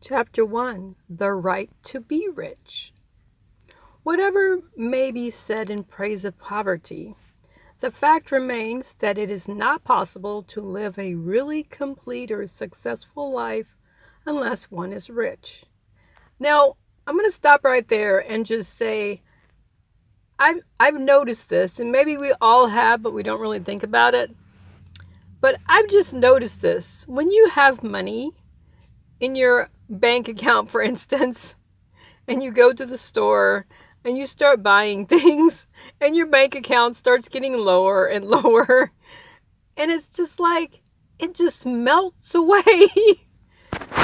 Chapter 1: The Right to be Rich. Whatever may be said in praise of poverty, the fact remains that it is not possible to live a really complete or successful life unless one is rich. Now, I'm going to stop right there and just say I've noticed this, and maybe we all have, but we don't really think about it. But I've just noticed this. When you have money in your bank account, for instance, and you go to the store and you start buying things and your bank account starts getting lower and lower, and it's just like it just melts away.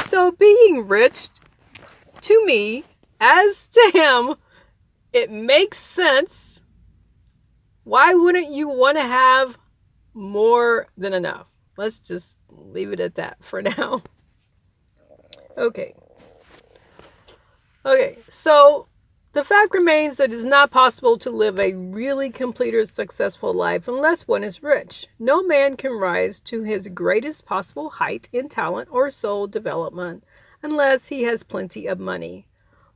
So being rich, to me, as to him, it makes sense. Why wouldn't you want to have more than enough? Let's just leave it at that for now. Okay, so the fact remains that it is not possible to live a really complete or successful life unless one is rich. No man can rise to his greatest possible height in talent or soul development unless he has plenty of money.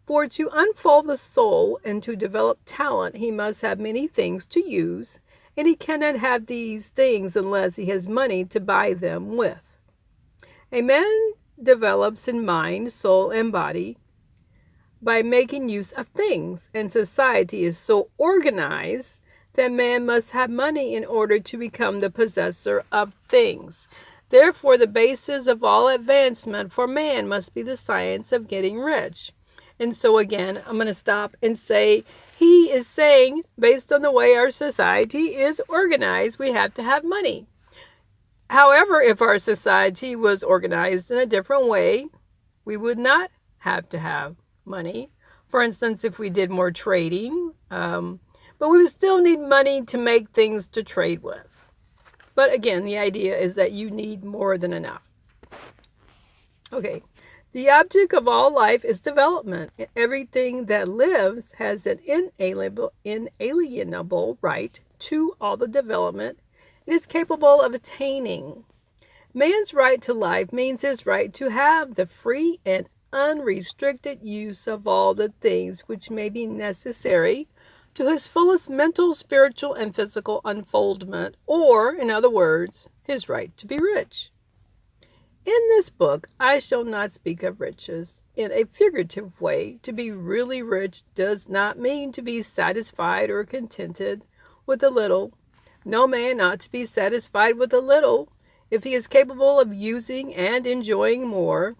For to unfold the soul and to develop talent, he must have many things to use, and he cannot have these things unless he has money to buy them with. A man develops in mind, soul, and body by making use of things, and society is so organized that man must have money in order to become the possessor of things. Therefore, the basis of all advancement for man must be the science of getting rich. And so again, I'm going to stop and say, he is saying, based on the way our society is organized, we have to have money. However, if our society was organized in a different way, we would not have to have money. For instance, if we did more trading, but we would still need money to make things to trade with. But again, the idea is that you need more than enough. Okay, the object of all life is development. Everything that lives has an inalienable right to all the development it is capable of attaining. Man's right to life means his right to have the free and unrestricted use of all the things which may be necessary to his fullest mental, spiritual, and physical unfoldment, or, in other words, his right to be rich. In this book, I shall not speak of riches in a figurative way. To be really rich does not mean to be satisfied or contented with a little. No man ought to be satisfied with a little if he is capable of using and enjoying more.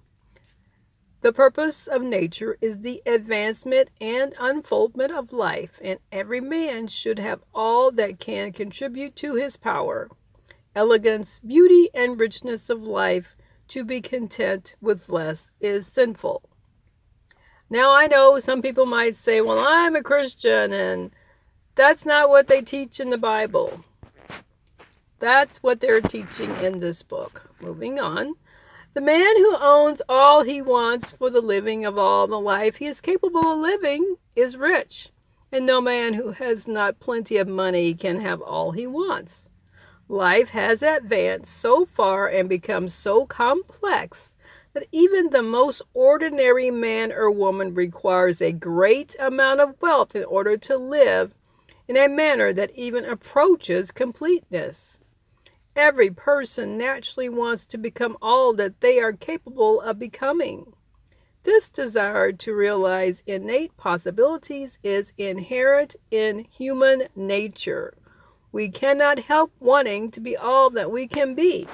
The purpose of nature is the advancement and unfoldment of life, and every man should have all that can contribute to his power. Elegance, beauty, and richness of life. To be content with less is sinful. Now I know some people might say, well, I'm a Christian, and that's not what they teach in the Bible. That's what they're teaching in this book. Moving on. The man who owns all he wants for the living of all the life he is capable of living is rich, and no man who has not plenty of money can have all he wants. Life has advanced so far and become so complex that even the most ordinary man or woman requires a great amount of wealth in order to live in a manner that even approaches completeness. Every person naturally wants to become all that they are capable of becoming. This desire to realize innate possibilities is inherent in human nature. We cannot help wanting to be all that we can be.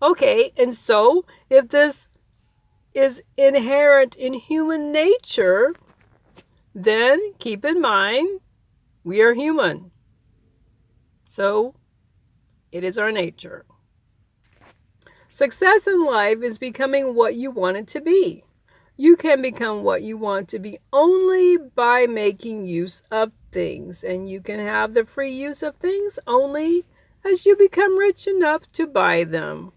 Okay, and so if this is inherent in human nature, then keep in mind we are human. So it is our nature. Success in life is becoming what you want it to be. You can become what you want to be only by making use of things, and you can have the free use of things only as you become rich enough to buy them.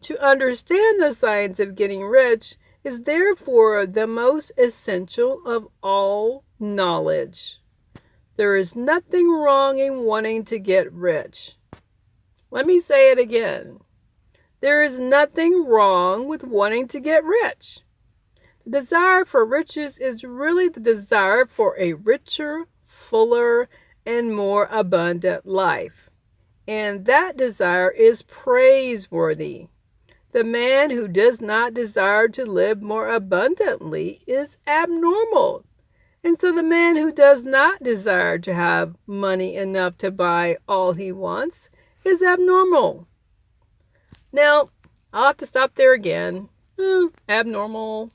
To understand the science of getting rich is therefore the most essential of all knowledge. There is nothing wrong in wanting to get rich. Let me say it again. There is nothing wrong with wanting to get rich. The desire for riches is really the desire for a richer, fuller, and more abundant life. And that desire is praiseworthy. The man who does not desire to live more abundantly is abnormal. And so the man who does not desire to have money enough to buy all he wants is abnormal. Now, I'll have to stop there again. Abnormal.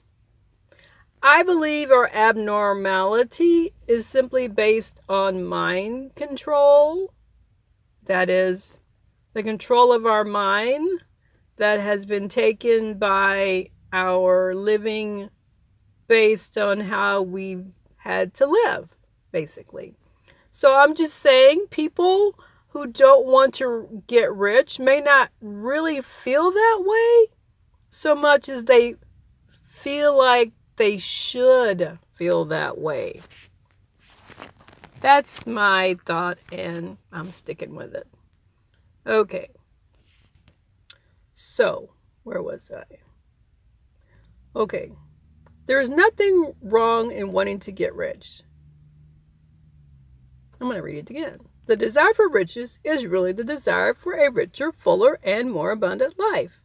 I believe our abnormality is simply based on mind control. That is, the control of our mind that has been taken by our living based on how we've had to live, basically. So I'm just saying people who don't want to get rich may not really feel that way so much as they feel like they should feel that way. That's my thought, and I'm sticking with it. Okay. So, where was I? Okay. There is nothing wrong in wanting to get rich. I'm going to read it again. The desire for riches is really the desire for a richer, fuller, and more abundant life.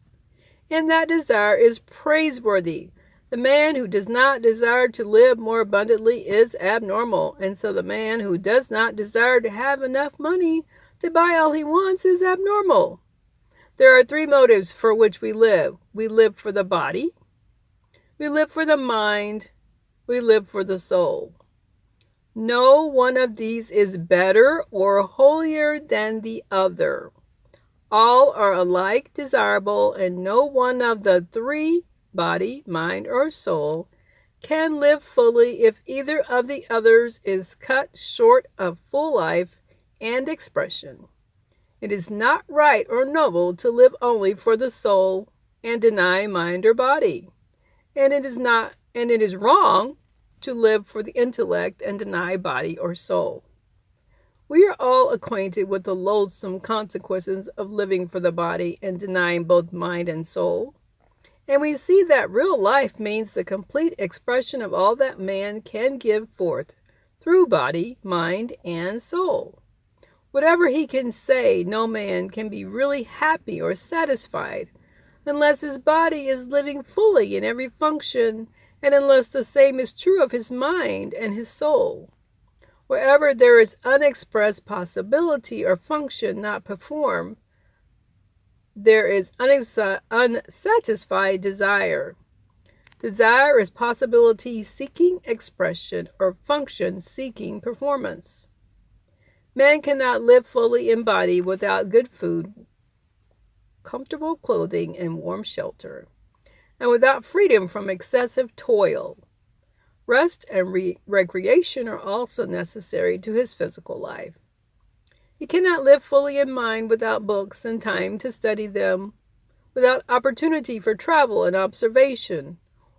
And that desire is praiseworthy. The man who does not desire to live more abundantly is abnormal. And so the man who does not desire to have enough money to buy all he wants is abnormal. There are three motives for which we live. We live for the body. We live for the mind. We live for the soul. No one of these is better or holier than the other. All are alike desirable, and no one of the three, body, mind, or soul, can live fully if either of the others is cut short of full life and expression. It is not right or noble to live only for the soul and deny mind or body. And it is wrong to live for the intellect and deny body or soul. We are all acquainted with the loathsome consequences of living for the body and denying both mind and soul. And we see that real life means the complete expression of all that man can give forth through body, mind, and soul. Whatever he can say, no man can be really happy or satisfied unless his body is living fully in every function, and unless the same is true of his mind and his soul. Wherever there is unexpressed possibility or function not performed, there is unsatisfied desire. Desire is possibility seeking expression or function seeking performance. Man cannot live fully in body without good food, comfortable clothing, and warm shelter, and without freedom from excessive toil. Rest and recreation are also necessary to his physical life. He cannot live fully in mind without books and time to study them, without opportunity for travel and observation,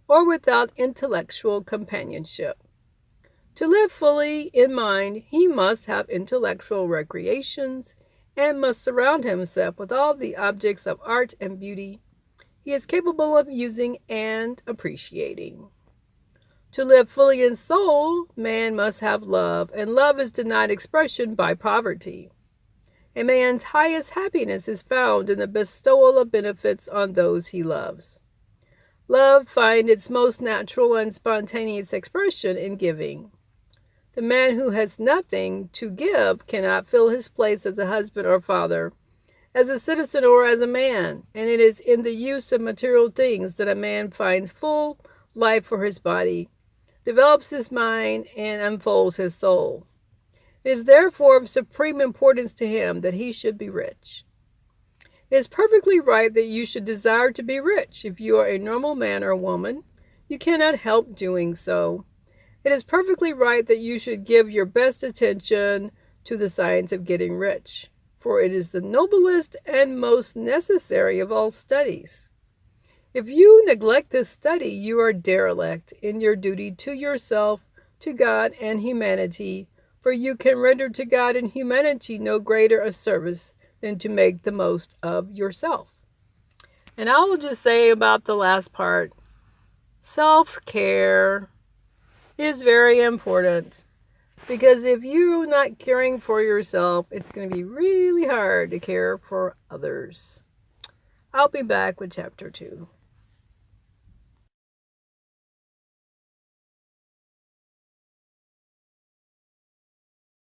or without intellectual companionship. To live fully in mind, he must have intellectual recreations and must surround himself with all the objects of art and beauty he is capable of using and appreciating. To live fully in soul, man must have love, and love is denied expression by poverty. A man's highest happiness is found in the bestowal of benefits on those he loves. Love finds its most natural and spontaneous expression in giving. The man who has nothing to give cannot fill his place as a husband or father, as a citizen or as a man, and it is in the use of material things that a man finds full life for his body, develops his mind, and unfolds his soul. It is therefore of supreme importance to him that he should be rich. It is perfectly right that you should desire to be rich. If you are a normal man or woman, you cannot help doing so. It is perfectly right that you should give your best attention to the science of getting rich, for it is the noblest and most necessary of all studies. If you neglect this study, you are derelict in your duty to yourself, to God, and humanity, for you can render to God and humanity no greater a service than to make the most of yourself. And I will just say about the last part, Self-care is very important because if you're not caring for yourself, it's going to be really hard to care for others. I'll be back with chapter 2.